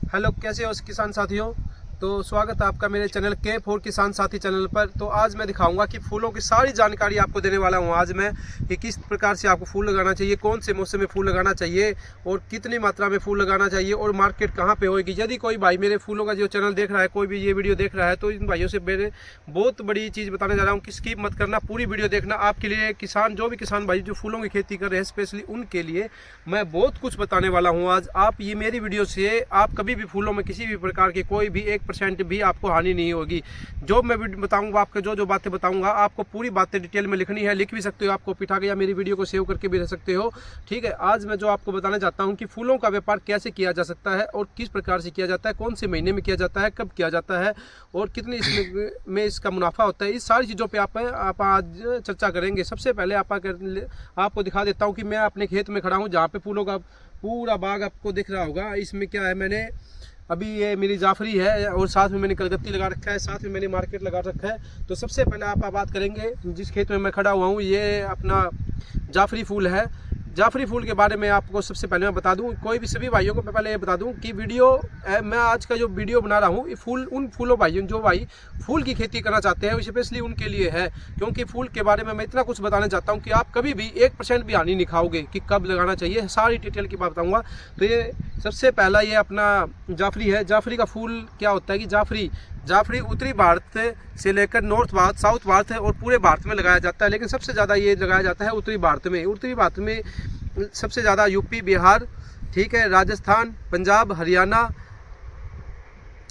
Hello, कैसे हो किसान साथियों। तो स्वागत है आपका मेरे चैनल K4 किसान साथी चैनल पर। तो आज मैं दिखाऊंगा कि फूलों की सारी जानकारी आपको देने वाला हूं आज मैं, कि किस प्रकार से आपको फूल लगाना चाहिए, कौन से मौसम में फूल लगाना चाहिए और कितनी मात्रा में फूल लगाना चाहिए और मार्केट कहां पे होगी। यदि कोई भाई मेरे फूलों का जो चैनल देख रहा है, कोई भी ये वीडियो देख रहा है, तो इन भाइयों से मेरे बहुत बड़ी चीज़ बताने जा रहा हूँ कि स्किप मत करना, पूरी वीडियो देखना। आपके लिए किसान, जो भी किसान भाई जो फूलों की खेती कर रहे हैं, स्पेशली उनके लिए मैं बहुत कुछ बताने वाला हूँ आज। आप ये मेरी वीडियो से आप कभी भी फूलों में किसी भी प्रकार की कोई भी 1% भी आपको हानि नहीं होगी। जो मैं बताऊंगा, आपको जो बातें बताऊंगा, आपको पूरी बातें डिटेल में लिखनी है। लिख भी सकते हो, आपको पिठा के या मेरी वीडियो को सेव करके भी रह सकते हो। ठीक है, आज मैं जो आपको बताना चाहता हूं कि फूलों का व्यापार कैसे किया जा सकता है और किस प्रकार से किया जाता है, कौन से महीने में किया जाता है, कब किया जाता है और कितनी इसमें इसका मुनाफा होता है। इस सारी चीज़ों पर आप आज चर्चा करेंगे। सबसे पहले आपको दिखा देता हूँ कि मैं अपने खेत में खड़ा हूँ, जहाँ पे फूलों का पूरा बाग आपको दिख रहा होगा। इसमें क्या है, मैंने अभी ये मेरी जाफरी है और साथ में मैंने कलकत्ती लगा रखा है, साथ में मैंने मार्केट लगा रखा है। तो सबसे पहले आप बात करेंगे जिस खेत में मैं खड़ा हुआ हूँ, ये अपना जाफरी फूल है। जाफरी फूल के बारे में आपको सबसे पहले मैं बता दूं, कोई भी सभी भाइयों को मैं पहले ये बता दूं कि मैं आज का जो वीडियो बना रहा हूं, ये उन फूलों भाइयों जो भाई फूल की खेती करना चाहते हैं, स्पेशली उनके लिए है। क्योंकि फूल के बारे में मैं इतना कुछ बताना चाहता हूं कि आप कभी भी 1% भी हानि नहीं खाओगे कि कब लगाना चाहिए, सारी डिटेल की बात बताऊँगा। तो ये सबसे पहला ये अपना जाफरी है। जाफरी का फूल क्या होता है कि जाफरी उत्तरी भारत से लेकर नॉर्थ भारत, साउथ भारत है और पूरे भारत में लगाया जाता है, लेकिन सबसे ज़्यादा ये लगाया जाता है उत्तरी भारत में। उत्तरी भारत में सबसे ज़्यादा यूपी, बिहार, ठीक है, राजस्थान, पंजाब, हरियाणा,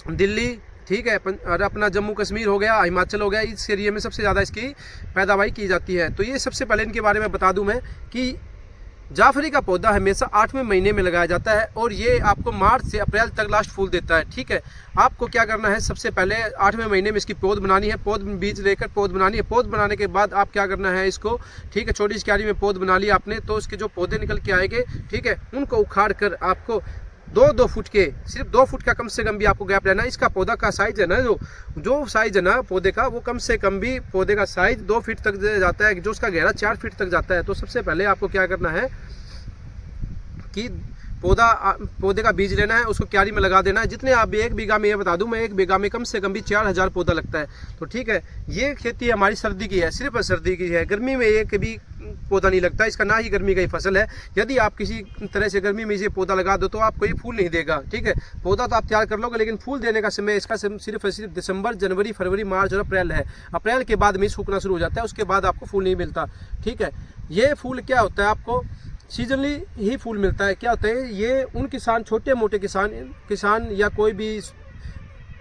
दिल्ली, ठीक है, और अपना जम्मू कश्मीर हो गया, हिमाचल हो गया, इस एरिया में सबसे ज़्यादा इसकी पैदावार की जाती है। तो ये सबसे पहले इनके बारे में बता दूं मैं कि जाफरी का पौधा हमेशा 8वें महीने में लगाया जाता है और ये आपको मार्च से अप्रैल तक लास्ट फूल देता है। ठीक है, आपको क्या करना है, सबसे पहले 8वें महीने में इसकी पौध बनानी है। पौध बीज लेकर पौध बनानी है। पौध बनाने के बाद आप क्या करना है इसको, ठीक है, छोटी सी क्यारी में पौध बना लिया आपने, तो उसके जो पौधे निकल के आएंगे, ठीक है, उनको उखाड़ कर आपको 2-2 फुट के, सिर्फ 2 फुट का कम से कम भी आपको गैप लेना है। इसका पौधा का साइज है ना, जो साइज है ना पौधे का, वो कम से कम भी पौधे का साइज 2 फीट तक जाता है, जो उसका गहरा 4 फीट तक जाता है। तो सबसे पहले आपको क्या करना है कि पौधे का बीज लेना है, उसको क्यारी में लगा देना है। जितने आप 1 बीघा में, ये बता दूं मैं, 1 बीघा में कम से कम भी 4000 पौधा लगता है। तो ठीक है, ये खेती हमारी सर्दी की है, सिर्फ सर्दी की है। गर्मी में एक भी पौधा नहीं लगता, इसका ना ही गर्मी का ही फसल है। यदि आप किसी तरह से गर्मी में इसे पौधा लगा दो तो आपको ये फूल नहीं देगा। ठीक है, पौधा तो आप तैयार कर लोगे, लेकिन फूल देने का समय इसका सिर्फ दिसंबर, जनवरी, फरवरी, मार्च और अप्रैल है। अप्रैल के बाद में सूखना शुरू हो जाता है, उसके बाद आपको फूल नहीं मिलता। ठीक है, ये फूल क्या होता है, आपको सीजनली ही फूल मिलता है। क्या होता है, ये उन किसान, छोटे मोटे किसान या कोई भी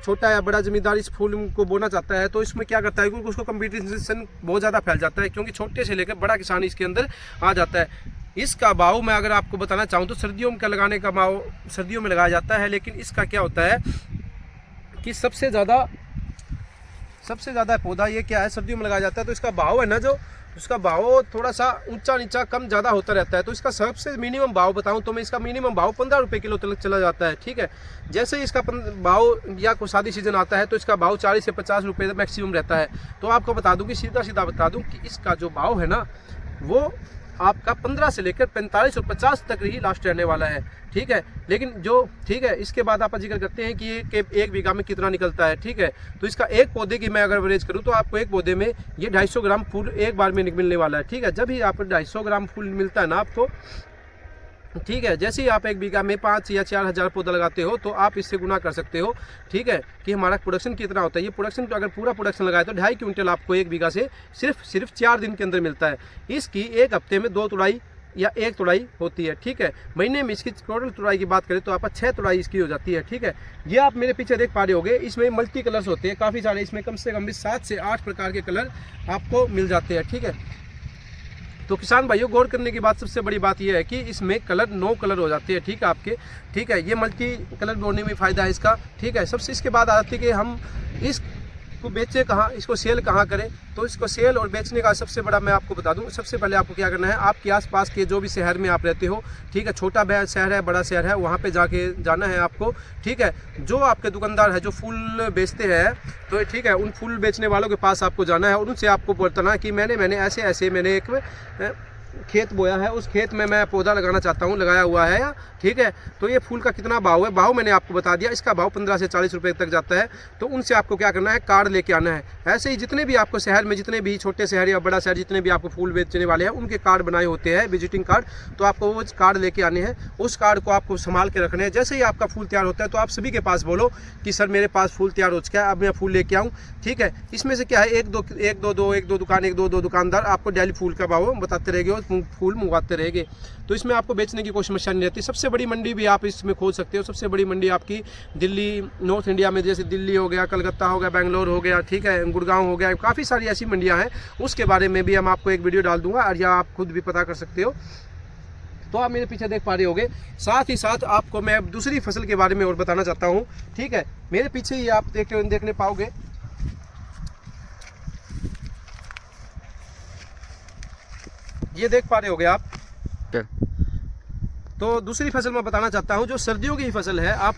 छोटा या बड़ा जमींदार इस फूल को बोना चाहता है, तो इसमें क्या करता है, क्योंकि उसको कंपटीशन बहुत ज़्यादा फैल जाता है, क्योंकि छोटे से लेकर बड़ा किसान इसके अंदर आ जाता है। इसका भाव मैं अगर आपको बताना चाहूँ तो सर्दियों में लगाने का भाव सर्दियों में लगाया जाता है, लेकिन इसका क्या होता है कि सबसे ज़्यादा पौधा ये क्या है, सर्दियों में लगाया जाता है। तो इसका भाव है ना, जो उसका भाव थोड़ा सा ऊंचा नीचा कम ज़्यादा होता रहता है। तो इसका सबसे मिनिमम भाव बताऊं तो मैं, इसका मिनिमम भाव 15 रुपये किलो तक चला जाता है। ठीक है, जैसे ही इसका भाव या कोई शादी सीजन आता है तो इसका भाव 40 से 50 रुपये मैक्सिमम रहता है। तो आपको बता दूं कि सीधा बता दूं कि इसका जो भाव है ना, वो आपका 15 से लेकर 45 और 50 तक ही लास्ट रहने वाला है। ठीक है, लेकिन ठीक है, इसके बाद आप जिक्र करते हैं कि 1 बीघा में कितना निकलता है। ठीक है, तो इसका एक पौधे की मैं अगर एवरेज करूं तो आपको एक पौधे में ये 250 ग्राम फूल एक बार में मिलने वाला है। ठीक है, जब ही आप 250 ग्राम फूल मिलता है ना आपको, ठीक है, जैसे ही आप 1 बीघा में 5 या 4000 पौधा लगाते हो तो आप इससे गुना कर सकते हो। ठीक है, कि हमारा प्रोडक्शन कितना होता है। ये प्रोडक्शन तो अगर पूरा प्रोडक्शन लगाए तो 2.5 क्विंटल आपको 1 बीघा से सिर्फ 4 दिन के अंदर मिलता है। इसकी एक हफ्ते में 2 तुड़ाई या 1 तुड़ाई होती है। ठीक है, महीने में इसकी टोटल तुड़ाई की बात करें तो आपका 6 तुड़ाई इसकी हो जाती है। ठीक है, ये आप मेरे पीछे देख पा रहे होगे, इसमें मल्टी कलर्स होते हैं काफ़ी सारे, इसमें कम से कम भी 7 से 8 प्रकार के कलर आपको मिल जाते हैं। ठीक है, तो किसान भाइयों, गौर करने की बात, सबसे बड़ी बात यह है कि इसमें 9 कलर हो जाते हैं। ठीक है, आपके, ठीक है, ये मल्टी कलर बोने में फ़ायदा है इसका। ठीक है, सबसे इसके बाद आती है कि हम इसको बेचे कहाँ, इसको सेल कहाँ करें। तो इसको सेल और बेचने का सबसे बड़ा मैं आपको बता दूं, सबसे पहले आपको क्या करना है, आपके आसपास के जो भी शहर में आप रहते हो, ठीक है, छोटा शहर है, बड़ा शहर है, वहाँ पे जाना है आपको। ठीक है, जो आपके दुकानदार है जो फूल बेचते हैं, तो ठीक है, उन फूल बेचने वालों के पास आपको जाना है और उनसे आपको बताना है कि मैंने ऐसे मैंने एक खेत बोया है, उस खेत में मैं पौधा लगाना चाहता हूँ, लगाया हुआ है, ठीक है। तो ये फूल का कितना भाव है, भाव मैंने आपको बता दिया, इसका भाव 15 से 40 रुपये तक जाता है। तो उनसे आपको क्या करना है, कार्ड लेके आना है। ऐसे ही जितने भी आपको शहर में, जितने भी छोटे शहर या बड़ा शहर, जितने भी आपको फूल बेचने वाले हैं, उनके कार्ड बनाए होते हैं, विजिटिंग कार्ड। तो आपको वो कार्ड लेके आने हैं, उस कार्ड को आपको संभाल के रखने हैं। जैसे ही आपका फूल तैयार होता है तो आप सभी के पास बोलो कि सर मेरे पास फूल तैयार हो चुका है, अब मैं फूल लेके आऊँ, ठीक है। इसमें से क्या है, एक दो दुकानदार आपको डेली फूल का भाव बताते रहेंगे और फूल मंगवाते रहेंगे। तो इसमें आपको बेचने की कोई समस्या नहीं रहती। सबसे बड़ी मंडी भी आप इसमें खोल सकते हो। सबसे बड़ी मंडी आपकी दिल्ली, नॉर्थ इंडिया में जैसे दिल्ली हो गया, कलकत्ता हो गया, बेंगलोर हो गया, ठीक है, गुड़गांव हो गया, काफ़ी सारी ऐसी मंडियां हैं। उसके बारे में भी हम आपको एक वीडियो डाल दूंगा, और या आप खुद भी पता कर सकते हो। तो आप मेरे पीछे देख पा रहे होगे। साथ ही साथ आपको मैं दूसरी फसल के बारे में और बताना चाहता हूँ, ठीक है। मेरे पीछे ही आप देखने पाओगे, ये देख पा रहे होगे आप। तो दूसरी फसल मैं बताना चाहता हूँ, जो सर्दियों की फसल है। आप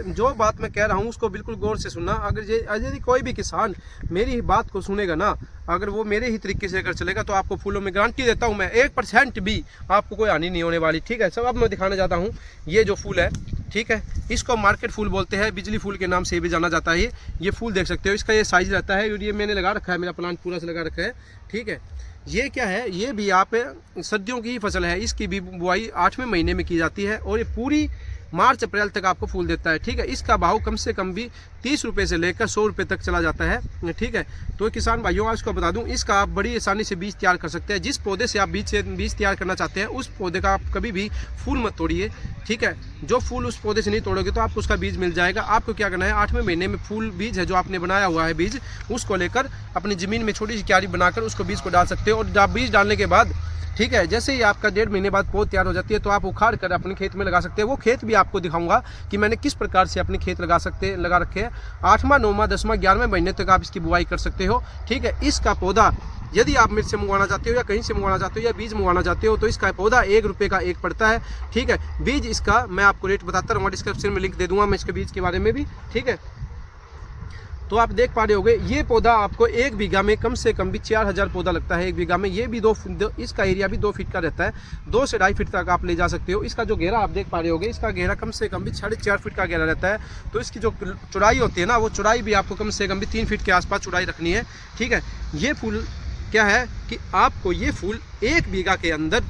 जो बात मैं कह रहा हूँ उसको बिल्कुल गौर से सुनना। अगर यदि कोई भी किसान मेरी बात को सुनेगा ना, अगर वो मेरे ही तरीके से अगर चलेगा, तो आपको फूलों में गारंटी देता हूँ मैं, 1% भी आपको कोई हानि नहीं होने वाली, ठीक है। सब अब मैं दिखाना चाहता हूँ, ये जो फूल है, ठीक है, इसको मार्केट फूल बोलते हैं, बिजली फूल के नाम से भी जाना जाता है। ये फूल देख सकते हो, इसका ये साइज रहता है, और ये मैंने लगा रखा है, मेरा प्लांट पूरा से लगा रखा है, ठीक है। ये क्या है, ये भी आप सर्दियों की ही फसल है। इसकी भी बुआई 8वें महीने में की जाती है, और ये पूरी मार्च अप्रैल तक आपको फूल देता है, ठीक है। इसका भाव कम से कम भी 30 रुपये से लेकर 100 रुपये तक चला जाता है, ठीक है। तो किसान भाइयों, आज को बता दूं, इसका आप बड़ी आसानी से बीज तैयार कर सकते हैं। जिस पौधे से आप बीज तैयार करना चाहते हैं, उस पौधे का आप कभी भी फूल मत तोड़िए, ठीक है। जो फूल उस पौधे से नहीं तोड़ोगे तो आपको उसका बीज मिल जाएगा। आपको क्या करना है, 8वें महीने में फूल बीज है जो आपने बनाया हुआ है बीज, उसको लेकर अपनी ज़मीन में छोटी सी क्यारी बनाकर उसको बीज को डाल सकते हो। और बीज डालने के बाद, ठीक है, जैसे ही आपका 1.5 महीने बाद पौध तैयार हो जाती है, तो आप उखाड़ कर अपने खेत में लगा सकते हैं। वो खेत भी आपको दिखाऊंगा कि मैंने किस प्रकार से अपने खेत लगा रखे हैं। 8वां, 9वां, 10वां, 11वें महीने तक आप इसकी बुआई कर सकते हो, ठीक है। इसका पौधा यदि आप मेरे से मंगवाना चाहते हो, या कहीं से मंगवाना चाहते हो, या बीज मंगवाना चाहते हो, तो इसका पौधा 1 रुपये का एक पड़ता है, ठीक है। बीज इसका मैं आपको रेट बताता रहूँगा, डिस्क्रिप्शन में लिंक दे दूंगा मैं इसके बीज के बारे में भी, ठीक है। तो आप देख पा रहे होगे, ये पौधा आपको 1 बीघा में कम से कम भी 4000 पौधा लगता है 1 बीघा में। ये भी इसका एरिया भी 2 फीट का रहता है, 2 से 2.5 फीट तक आप ले जा सकते हो। इसका जो घेरा आप देख पा रहे होगे, इसका घेरा कम से कम भी 4.5 फीट का घेरा रहता है। तो इसकी जो चौड़ाई होती है ना, वो चौड़ाई भी आपको कम से कम भी 3 फीट के आसपास चौड़ाई रखनी है, ठीक है। ये फूल क्या है कि आपको ये फूल 1 बीघा के अंदर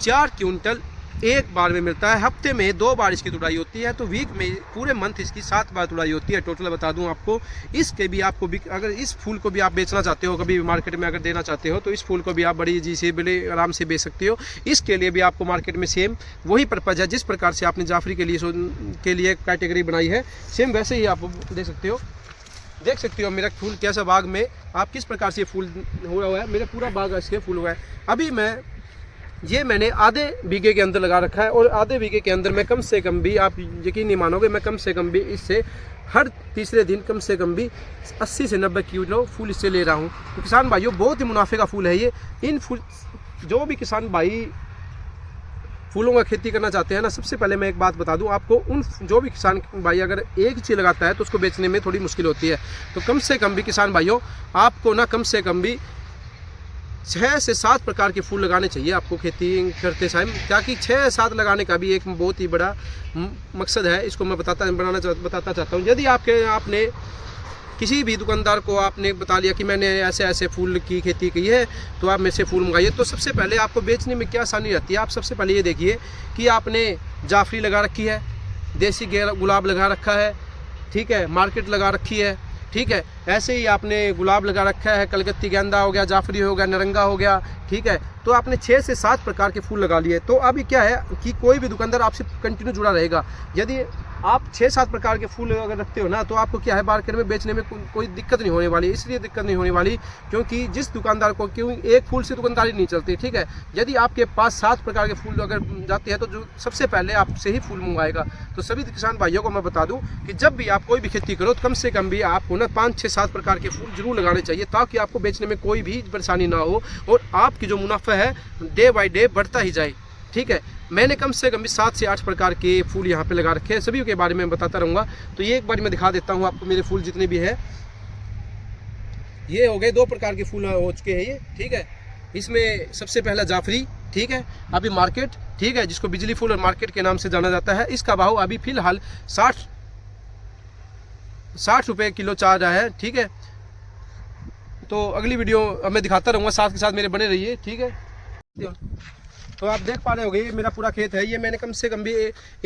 4 क्विंटल एक बार में मिलता है। हफ्ते में 2 बार इसकी तुड़ाई होती है, तो वीक में पूरे मंथ इसकी 7 बार तुड़ाई होती है। टोटल बता दूं आपको, इसके भी आपको भी, अगर इस फूल को भी आप बेचना चाहते हो, कभी भी मार्केट में अगर देना चाहते हो, तो इस फूल को भी आप बड़ी ईजी से, बड़े आराम से बेच सकते हो। इसके लिए भी आपको मार्केट में सेम वही पर्पज़ है, जिस प्रकार से आपने जाफरी के लिए कैटेगरी बनाई है, सेम वैसे ही आप दे सकते हो। देख सकते हो मेरा फूल कैसा बाग में आप किस प्रकार से फूल हुआ हुआ है। मेरा पूरा बाग इसके फूल हुआ है। अभी मैंने आधे बीघे के अंदर लगा रखा है, और आधे बीघे के अंदर मैं कम से कम भी, आप यकीन नहीं मानोगे, मैं कम से कम भी इससे हर तीसरे दिन कम से कम भी 80 से 90 किलो फूल इससे ले रहा हूँ। तो किसान भाइयों, बहुत ही मुनाफे का फूल है ये। इन फूल, जो भी किसान भाई फूलों का खेती करना चाहते हैं ना, सबसे पहले मैं एक बात बता दूं आपको, उन जो भी किसान भाई अगर एक चीज़ लगाता है तो उसको बेचने में थोड़ी मुश्किल होती है। तो कम से कम भी किसान भाइयों, आपको ना कम से कम भी 6 से 7 प्रकार के फूल लगाने चाहिए आपको खेती करते टाइम, ताकि 6 7 लगाने का भी एक बहुत ही बड़ा मकसद है। इसको मैं बताता चाहता हूँ। यदि आपने किसी भी दुकानदार को आपने बता लिया कि मैंने ऐसे ऐसे फूल की खेती की है, तो आप मेरे से फूल मंगाइए, तो सबसे पहले आपको बेचने में क्या आसानी रहती है। आप सबसे पहले ये देखिए कि आपने जाफरी लगा रखी है, देसी गुलाब लगा रखा है, ठीक है, मार्केट लगा रखी है, ठीक है। ऐसे ही आपने गुलाब लगा रखा है, कलकत्ती गेंदा हो गया, जाफरी हो गया, नरंगा हो गया, ठीक है। तो आपने 6 से 7 प्रकार के फूल लगा लिए। तो अभी क्या है कि कोई भी दुकानदार आपसे कंटिन्यू जुड़ा रहेगा। यदि आप 6-7 प्रकार के फूल अगर रखते हो ना, तो आपको क्या है, मार्केट में बेचने में कोई दिक्कत नहीं होने वाली। इसलिए दिक्कत नहीं होने वाली क्योंकि जिस दुकानदार को, क्यों एक फूल से दुकानदारी नहीं चलती, ठीक है। यदि आपके पास 7 प्रकार के फूल अगर जाते हैं, तो जो सबसे पहले आपसे ही फूल मंगवाएगा। तो सभी किसान भाइयों को मैं बता दूं कि जब भी आप कोई भी खेती करो, तो कम से कम भी आपको ना 5-6-7 प्रकार के फूल जरूर लगाने चाहिए, ताकि आपको बेचने में कोई भी परेशानी ना हो, और आपकी जो मुनाफा है डे बाय डे बढ़ता ही जाए, ठीक है। मैंने कम से कम भी 7 से 8 प्रकार के फूल यहाँ पे लगा रखे हैं, सभी के बारे में बताता रहूँगा। तो ये एक बार मैं दिखा देता हूँ आपको मेरे फूल जितने भी है। ये हो गए 2 प्रकार के फूल हो चुके हैं ये, ठीक है। इसमें सबसे पहला जाफरी, ठीक है। अभी मार्केट, ठीक है, जिसको बिजली फूल और मार्केट के नाम से जाना जाता है, इसका भाव अभी फिलहाल 60 रुपये किलो चल रहा है, ठीक है। तो अगली वीडियो अब मैं दिखाता रहूँगा, साथ के साथ मेरे बने रहिए, ठीक है। तो आप देख पा रहे होंगे ये मेरा पूरा खेत है, ये मैंने कम से कम भी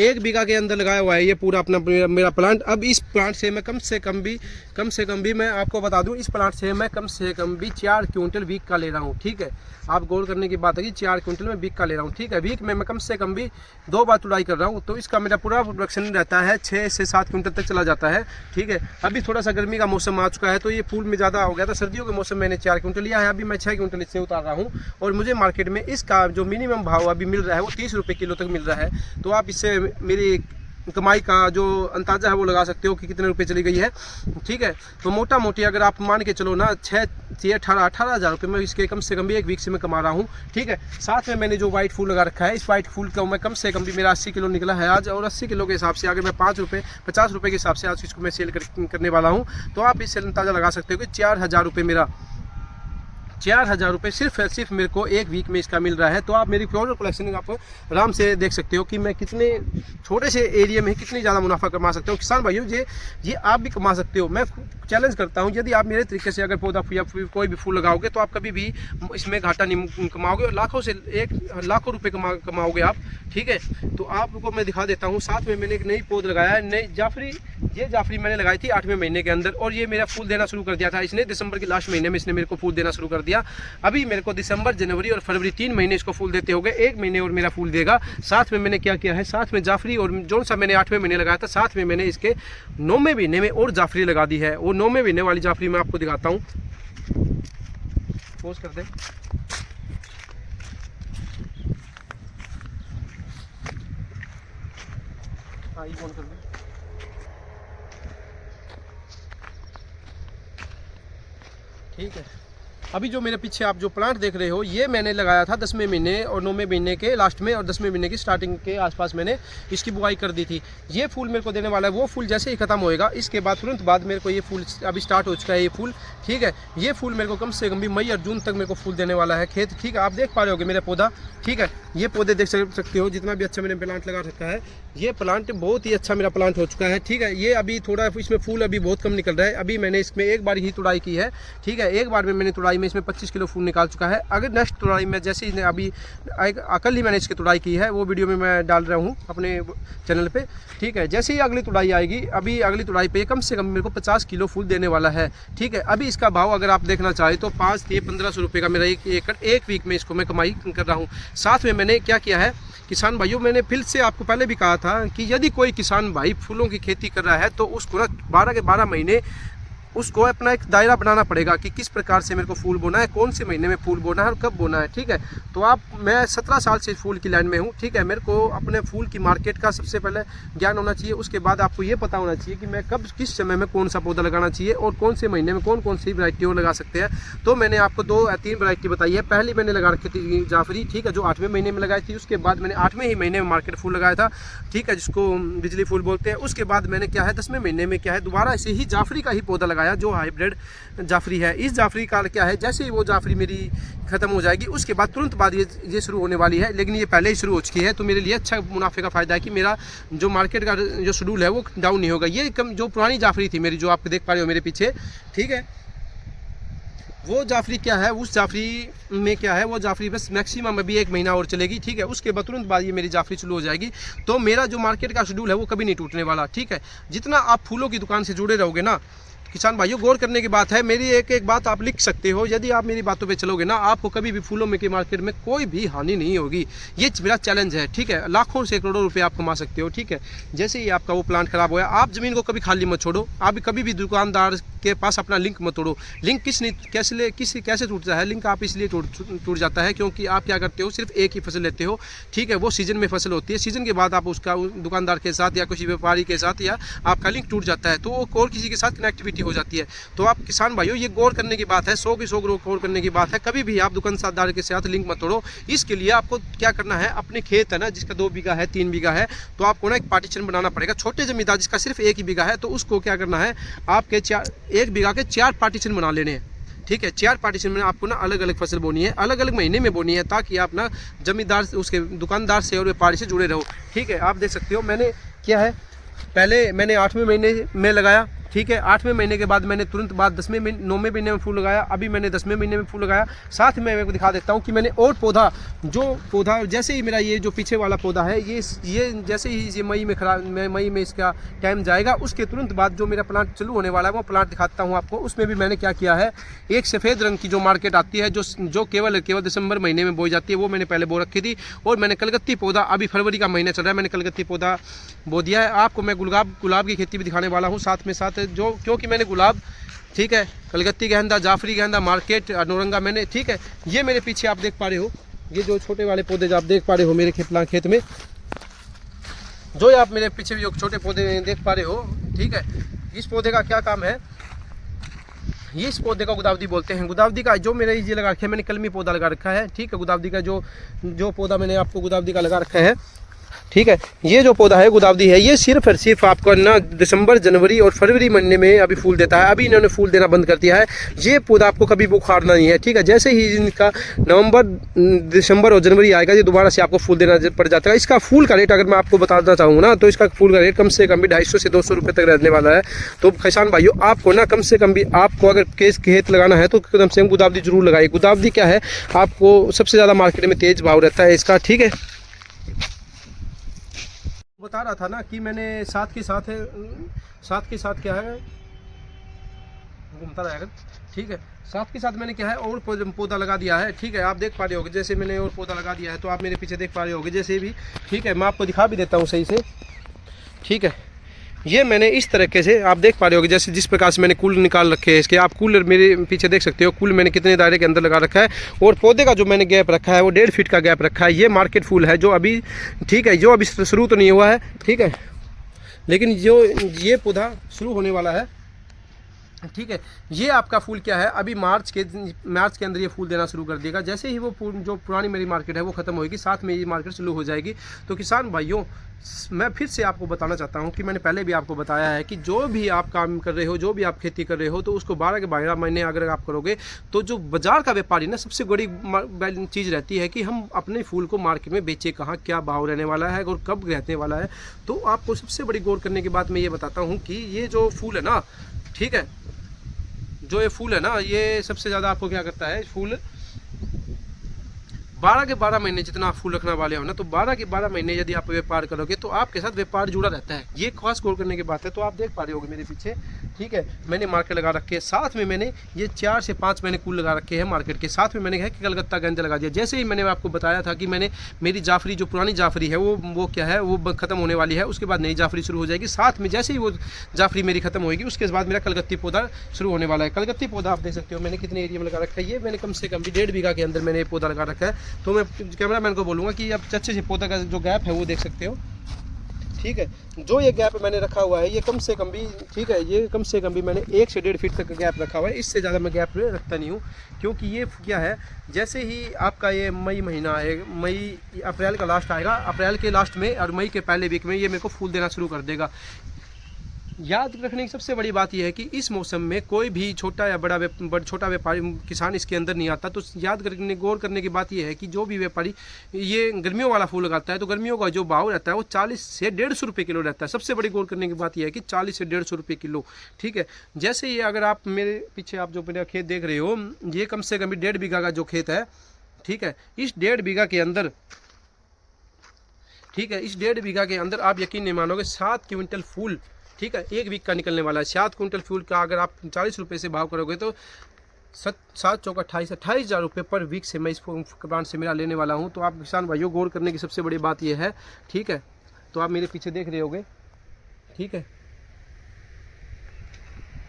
1 बीघा के अंदर लगाया हुआ है ये पूरा अपना मेरा प्लांट। अब इस प्लांट से मैं कम से कम भी मैं आपको बता दूं, इस प्लांट से मैं कम से कम भी 4 क्विंटल वीक का ले रहा हूं, ठीक है। आप गौर करने की बात है कि 4 क्विंटल में वीक का ले रहा हूँ, ठीक है। वीक में मैं कम से कम भी 2 बार तुड़ाई कर रहा हूँ, तो इसका मेरा पूरा प्रोडक्शन रहता है 6 से 7 क्विंटल तक चला जाता है, ठीक है। अभी थोड़ा सा गर्मी का मौसम आ चुका है तो ये फूल में ज़्यादा हो गया था, सर्दियों के मौसम में मैंने 4 क्विंटल लिया है, अभी मैं 6 क्विंटल इससे उतार रहा हूँ। और मुझे मार्केट में इसका जो मिनिमम भाव अभी मिल रहा है वो 30 रुपये किलो तक मिल रहा है। तो आप इससे मेरी कमाई का जो अंदाज़ा है वो लगा सकते हो कि कितने रुपए चली गई है, ठीक है। तो मोटा मोटी अगर आप मान के चलो ना 18 हज़ार रुपये मैं इसके कम से कम भी 1 वीक से मैं कमा रहा हूँ, ठीक है। साथ में मैंने जो वाइट फूल लगा रखा है, इस वाइट फूल का मैं कम से कम भी मेरा 80 किलो निकला है आज, और 80 किलो के हिसाब से अगर मैं 50 रुपये के हिसाब से आज इसको मैं सेल करने वाला हूँ, तो आप इससे अंदाज़ा लगा सकते हो कि 4000 रुपये मेरा 4000 रुपये सिर्फ मेरे को 1 वीक में इसका मिल रहा है। तो आप मेरी फ्लोरल कलेक्शन आप आराम से देख सकते हो कि मैं कितने छोटे से एरिया में कितनी ज़्यादा मुनाफा कमा सकता हूँ। किसान भाइयों ये आप भी कमा सकते हो। मैं चैलेंज करता हूँ, यदि आप मेरे तरीके से अगर पौधा या कोई भी फूल लगाओगे तो आप कभी भी इसमें घाटा नहीं कमाओगे, और लाखों रुपये कमाओगे आप, ठीक है। तो आपको मैं दिखा देता हूँ, साथ में मैंने एक नई पौध लगाया है, नई जाफरी मैंने लगाई थी 8वें महीने के अंदर, और ये मेरा फूल देना शुरू कर दिया था इसने दिसंबर के लास्ट महीने में, इसने मेरे को फूल देना शुरू कर दिया। अभी मेरे को दिसंबर, जनवरी और फरवरी 3 महीने इसको फूल देते हो गए, 1 महीने और मेरा फूल देगा। साथ में मैंने क्या किया है, साथ में जाफरी, और जो सा मैंने 8वें महीने लगाया था, साथ में मैंने इसके 9वें महीने में और जाफरी लगा दी है। वो 9वें महीने वाली जाफरी मैं आपको दिखाता हूँ, पोज कर दे। हाँ, ये फोन कर दे, ठीक है। अभी जो मेरे पीछे आप जो प्लांट देख रहे हो, ये मैंने लगाया था 10वें महीने और 9वें महीने के लास्ट में, और 10वें महीने की स्टार्टिंग के आसपास मैंने इसकी बुआई कर दी थी। ये फूल मेरे को देने वाला है, वो फूल जैसे ही खत्म होएगा इसके बाद तुरंत बाद मेरे को ये फूल अभी स्टार्ट हो चुका है, ये फूल, ठीक है। ये फूल मेरे को कम से कम भी मई और जून तक मेरे को फूल देने वाला है खेत, ठीक है। आप देख पा रहे होगे मेरा पौधा, ठीक है। ये पौधे देख सकते हो, जितना भी अच्छा मैंने प्लांट लगा रखा है, ये प्लांट बहुत ही अच्छा मेरा प्लांट हो चुका है, ठीक है। ये अभी थोड़ा इसमें फूल अभी बहुत कम निकल रहा है। अभी मैंने इसमें एक बार ही तुड़ाई की है, ठीक है। एक बार में मैंने तुड़ाई में इसमें 25 किलो फूल निकाल चुका है। अगर नेक्स्ट तुड़ाई में जैसे ही अभी कल ही मैंने इसकी तुड़ाई की है, वो वीडियो में मैं डाल रहा हूँ अपने चैनल पे, ठीक है। जैसे ही अगली तुड़ाई आएगी, अभी अगली तुड़ाई पे कम से कम मेरे को 50 किलो फूल देने वाला है, ठीक है। अभी इसका भाव अगर आप देखना चाहें तो 5 से 1500 रुपये का मेरा 1 एकड़ 1 वीक में इसको मैं कमाई कर रहा हूँ। साथ में मैंने क्या किया है किसान भाइयों, मैंने फिर से आपको पहले भी कहा था कि यदि कोई किसान भाई फूलों की खेती कर रहा है तो उसको ना 12 के 12 महीने उसको अपना एक दायरा बनाना पड़ेगा कि किस प्रकार से मेरे को फूल बोना है, कौन से महीने में फूल बोना है और कब बोना है, ठीक है। तो मैं 17 साल से फूल की लाइन में हूँ, ठीक है। मेरे को अपने फूल की मार्केट का सबसे पहले ज्ञान होना चाहिए। उसके बाद आपको ये पता होना चाहिए कि मैं कब किस समय में कौन सा पौधा लगाना चाहिए और कौन से महीने में कौन सी वैरायटी और लगा सकते हैं। तो मैंने आपको 2 या 3 वैरायटी बताई है। पहली मैंने लगा रखी थी जाफरी, ठीक है, जो 8वें महीने में लगाई थी। उसके बाद मैंने 8वें ही महीने में मार्केट फूल लगाया था, ठीक है, जिसको बिजली फूल बोलते हैं। उसके बाद मैंने क्या है 10वें महीने में क्या है दोबारा ऐसे ही जाफरी का ही पौधा लगाया, जो हाइब्रिड जाफरी है। इस जाफरी का क्या है, जैसे ही वो जाफरी मेरी खत्म हो जाएगी उसके बाद तुरंत बाद ये शुरू होने वाली है, लेकिन ये पहले ही शुरू हो चुकी है। तो मेरे लिए अच्छा मुनाफे का फ़ायदा है कि मेरा जो मार्केट का जो शेड्यूल है वो डाउन नहीं होगा। ये कम जो पुरानी जाफरी थी मेरी, जो आप देख पा रहे हो मेरे पीछे, ठीक है, वो जाफरी क्या है, उस जाफरी में क्या है, वो जाफरी बस मैक्सिमम अभी 1 महीना और चलेगी, ठीक है। उसके बाद तुरंत बाद ये मेरी जाफरी शुरू हो जाएगी। तो मेरा जो मार्केट का शेड्यूल है वो कभी नहीं टूटने वाला, ठीक है। जितना आप फूलों की दुकान से जुड़े रहोगे ना, किसान भाइयों, गौर करने की बात है, मेरी एक बात आप लिख सकते हो, यदि आप मेरी बातों पे चलोगे ना, आपको कभी भी फूलों में के मार्केट में कोई भी हानि नहीं होगी। ये मेरा चैलेंज है, ठीक है। लाखों से करोड़ों रुपए आप कमा सकते हो, ठीक है। जैसे ही आपका वो प्लांट खराब होया, आप ज़मीन को कभी खाली मत छोड़ो। आप कभी भी दुकानदार के पास अपना लिंक मत तोड़ो। लिंक कैसे टूटता है, लिंक आप इसलिए टूट जाता है क्योंकि आप क्या करते हो, सिर्फ एक ही फसल लेते हो, ठीक है। वो सीजन में फसल होती है, सीजन के बाद आप उसका दुकानदार के साथ या किसी व्यापारी के साथ या आपका लिंक टूट जाता है, तो वो और किसी के साथ कनेक्टिविटी हो जाती है। तो आप किसान भाइयों, ये गौर करने की बात है, 100 की 100 गौर करने की बात है। कभी भी आप दुकानदार के साथ लिंक मत तोड़ो। इसके लिए आपको क्या करना है, अपने खेत है ना जिसका 2 बीघा है, 3 बीघा है, तो आपको ना एक पार्टीशन बनाना पड़ेगा। छोटे जमींदार जिसका सिर्फ 1 ही बीघा है, तो उसको क्या करना है, आपके 1 बीघा के 4 पार्टीशन बना लेने हैं, ठीक है। 4 पार्टीशन में आपको ना अलग अलग फसल बोनी है, अलग अलग महीने में बोनी है, ताकि आप ना जमींदार उसके दुकानदार से और व्यापारी से जुड़े रहो। ठीक है, आप देख सकते हो मैंने क्या है, पहले मैंने 8वें महीने में लगाया। ठीक है, 8वें महीने के बाद मैंने तुरंत बाद 9वें महीने में फूल लगाया। अभी मैंने 10वें महीने में फूल लगाया। साथ में मैं दिखा देता हूँ कि मैंने और पौधा जैसे ही मेरा ये जो पीछे वाला पौधा है ये जैसे ही ये मई में इसका टाइम जाएगा, उसके तुरंत बाद जो मेरा प्लांट चालू होने वाला है वो प्लांट दिखाता हूँ आपको। उसमें भी मैंने क्या किया है, एक सफ़ेद रंग की जो मार्केट आती है जो केवल दिसंबर महीने में बोई जाती है, वो मैंने पहले बो रखी थी। और मैंने कलकत्ती पौधा, अभी फरवरी का महीना चल रहा है, मैंने कलकत्ती पौधा बो दिया है। आपको मैं गुलाब की खेती भी दिखाने वाला हूँ साथ में साथ, जो क्योंकि मैंने गुलाब, ठीक है, कलकत्ती गेंदा, जाफरी गेंदा, मार्केट, नौरंगा मैंने, ठीक है। ये मेरे पीछे आप देख पा रहे हो, ये जो छोटे वाले पौधे जो आप देख पा रहे हो मेरे खेत में, जो आप मेरे पीछे जो छोटे पौधे देख पा रहे हो, ठीक है। इस पौधे का क्या काम है, ये इस पौधे का गुदावदी बोलते हैं। गुदावदी का जो मेरा ये लगा रखा है, मैंने कलमी पौधा लगा रखा है। ठीक है, गुदावदी का जो पौधा मैंने आपको गुदावदी का लगा रखा है, ठीक है। ये जो पौधा है गुदावदी है, ये सिर्फ और सिर्फ आपको ना दिसंबर, जनवरी और फरवरी महीने में अभी फूल देता है। अभी इन्होंने फूल देना बंद कर दिया है। ये पौधा आपको कभी बुखारना नहीं है, ठीक है। जैसे ही इनका नवंबर, दिसंबर और जनवरी आएगा, ये दोबारा से आपको फूल देना पड़ जाता है। इसका फूल का रेट अगर मैं आपको बताना चाहूँ ना, तो इसका फूल का रेट कम से कम भी 250 से 200 रुपये तक रहने वाला है। तो किसान भाइयों, आपको ना कम से कम भी आपको अगर खेत लगाना है तो कम से कम गुदावदी जरूर लगाइए। गुदावदी क्या है, आपको सबसे ज़्यादा मार्केट में तेज भाव रहता है इसका, ठीक है। बता रहा था ना कि मैंने साथ के साथ क्या है, घूमता रहेगा, ठीक है। साथ के साथ मैंने क्या है और पौधा लगा दिया है, ठीक है। आप देख पा रहे होगे, जैसे मैंने और पौधा लगा दिया है, तो आप मेरे पीछे देख पा रहे होगे जैसे भी, ठीक है। मैं आपको दिखा भी देता हूँ सही से, ठीक है। ये मैंने इस तरीके से आप देख पा रहे होगे, जैसे जिस प्रकार से मैंने कूलर निकाल रखे हैं इसके, आप कूलर मेरे पीछे देख सकते हो, कूलर मैंने कितने दायरे के अंदर लगा रखा है। और पौधे का जो मैंने गैप रखा है वो 1.5 फीट का गैप रखा है। ये मार्केट फूल है जो अभी, ठीक है, जो अभी शुरू तो नहीं हुआ है, ठीक है, लेकिन जो ये पौधा शुरू होने वाला है, ठीक है। ये आपका फूल क्या है, अभी मार्च के अंदर ये फूल देना शुरू कर देगा। जैसे ही वो जो पुरानी मेरी मार्केट है वो ख़त्म होगी, साथ में ये मार्केट शुरू हो जाएगी। तो किसान भाइयों, मैं फिर से आपको बताना चाहता हूँ कि मैंने पहले भी आपको बताया है कि जो भी आप काम कर रहे हो, जो भी आप खेती कर रहे हो, तो उसको 12 के 12 महीने अगर आप करोगे, तो जो बाज़ार का व्यापारी ना, सबसे बड़ी चीज़ रहती है कि हम अपने फूल को मार्केट में बेचें कहाँ, क्या भाव रहने वाला है और कब रहने वाला है। तो आपको सबसे बड़ी गौर करने के बाद मैं ये बताता हूँ कि ये जो फूल है ना, ठीक है, जो ये फूल है ना, ये सबसे ज़्यादा आपको क्या करता है, फूल 12 के 12 महीने जितना आप फूल रखने वाले हो ना, तो 12 के 12 महीने यदि आप व्यापार करोगे तो आपके साथ व्यापार जुड़ा रहता है। ये खास गौर करने की बात है। तो आप देख पा रहे होगे मेरे पीछे, ठीक है, मैंने मार्केट लगा रखे हैं। साथ में मैंने ये 4 से 5 मैंने कूल लगा रखे हैं मार्केट के। साथ में मैंने है कि कलकत्ता गेंदा लगा दिया। जैसे ही मैंने आपको बताया था कि मेरी जाफरी, जो पुरानी जाफरी है वो क्या है, वो ख़त्म होने वाली है। उसके बाद नई जाफरी शुरू हो जाएगी। साथ में जैसे ही वो जाफरी मेरी ख़त्म होगी, उसके बाद मेरा कलकत्ती पौधा शुरू होने वाला है। कलकत्ती पौधा आप देख सकते हो मैंने कितने एरिया में लगा रखा है। ये मैंने कम से कम भी 1.5 बीघा के अंदर मैंने पौधा लगा रखा है। तो मैं कैमरामैन को बोलूँगा कि अब अच्छे से पौधा का जो गैप है वो देख सकते हो, ठीक है। जो ये गैप मैंने रखा हुआ है, ये कम से कम भी, ठीक है, ये कम से कम भी मैंने 1 से 1.5 फीट तक का गैप रखा हुआ है। इससे ज़्यादा मैं गैप रखता नहीं हूँ, क्योंकि ये क्या है, जैसे ही आपका ये मई महीना आएगा, अप्रैल का लास्ट आएगा, अप्रैल के लास्ट में और मई के पहले वीक में ये मेरे को फूल देना शुरू कर देगा। याद रखने की सबसे बड़ी बात यह है कि इस मौसम में कोई भी छोटा या छोटा व्यापारी किसान इसके अंदर नहीं आता। तो गौर करने की बात यह है कि जो भी व्यापारी ये गर्मियों वाला फूल लगाता है, तो गर्मियों का जो भाव रहता है वो 40 से 150 रुपये किलो रहता है। सबसे बड़ी गौर करने की बात यह है कि 40 से 150 रुपये किलो, ठीक है। जैसे ये अगर आप मेरे पीछे आप जो मेरा खेत देख रहे हो, ये कम से कम 1.5 बीघा का जो खेत है, ठीक है। इस 1.5 बीघा के अंदर, ठीक है, इस 1.5 बीघा के अंदर आप यकीन नहीं मानोगे 7 क्विंटल फूल, ठीक है, 1 वीक का निकलने वाला है। 7 क्विंटल फूल का अगर आप 40 रुपये से भाव करोगे तो 7 चौक 28,000 रुपये पर वीक से मैं इस प्लांट से मेरा लेने वाला हूं। तो आप किसान भाइयों, गौर करने की सबसे बड़ी बात यह है, ठीक है। तो आप मेरे पीछे देख रहे होगे, ठीक है,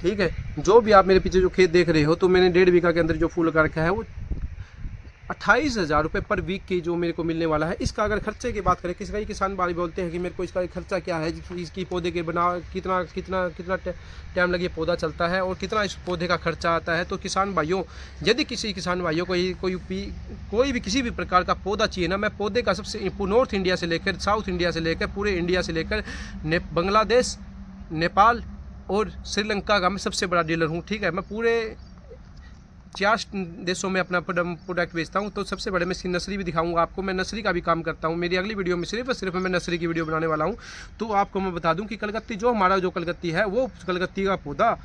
ठीक है, जो भी आप मेरे पीछे जो खेत देख रहे हो, तो मैंने 1.5 बीघा के अंदर जो फूल लगा रखा है वो 28,000 रुपये पर वीक की जो मेरे को मिलने वाला है। इसका अगर खर्चे की बात करें, कई किसान भाई बोलते हैं कि मेरे को इसका खर्चा क्या है, इसकी पौधे के बना कितना टाइम लगे पौधा चलता है और कितना इस पौधे का खर्चा आता है। तो किसान भाइयों, यदि किसी किसान भाइयों को कोई भी किसी भी प्रकार का पौधा चाहिए ना, मैं पौधे का सबसे नॉर्थ इंडिया से लेकर साउथ इंडिया से लेकर पूरे इंडिया से लेकर बांग्लादेश, नेपाल और श्रीलंका का मैं सबसे बड़ा डीलर हूँ, ठीक है। मैं पूरे 4 देशों में अपना प्रोडक्ट बेचता हूँ। तो सबसे बड़े मैं इसकी नर्सरी भी दिखाऊंगा आपको। मैं नर्सरी का भी काम करता हूँ। मेरी अगली वीडियो में सिर्फ और सिर्फ मैं नर्सरी की वीडियो बनाने वाला हूँ। तो आपको मैं बता दूँ कि कलकत्ती जो हमारा जो कलकत्ती है वो कलकत्ती का पौधा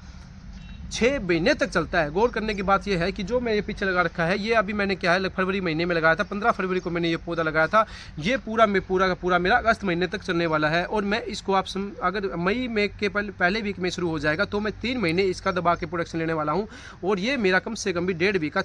6 महीने तक चलता है। गौर करने की बात यह है कि जो मेरे पीछे लगा रखा है ये अभी मैंने क्या है फरवरी महीने में लगाया था। 15 फरवरी को मैंने ये पौधा लगाया था। ये पूरा का पूरा मेरा अगस्त महीने तक चलने वाला है। और मैं इसको आप अगर मई में के पहले वीक में शुरू हो जाएगा तो मैं 3 महीने इसका दबा के प्रोडक्शन लेने वाला हूँ। और ये मेरा कम से कम भी 1.5 वीक का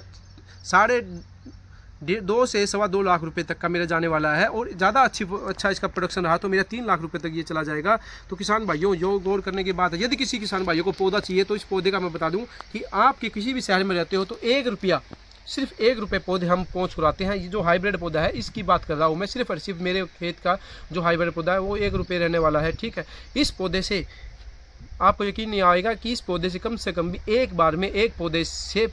2.5 से 2.25 लाख रुपए तक का मेरा जाने वाला है। और ज़्यादा अच्छा इसका प्रोडक्शन रहा तो मेरा 3 लाख रुपए तक ये चला जाएगा। तो किसान भाइयों जो गौर करने की बात है, यदि किसी किसान भाइयों को पौधा चाहिए तो इस पौधे का मैं बता दूं कि आपके किसी भी शहर में रहते हो तो 1 रुपया, सिर्फ 1 रुपये पौधे हम पहुँच कराते हैं। ये जो हाइब्रिड पौधा है इसकी बात कर रहा हूँ मैं, सिर्फ और सिर्फ मेरे खेत का जो हाइब्रिड पौधा है वो 1 रुपये रहने वाला है। ठीक है, इस पौधे से आपको यकीन नहीं आएगा कि इस पौधे से कम भी एक बार में एक पौधे से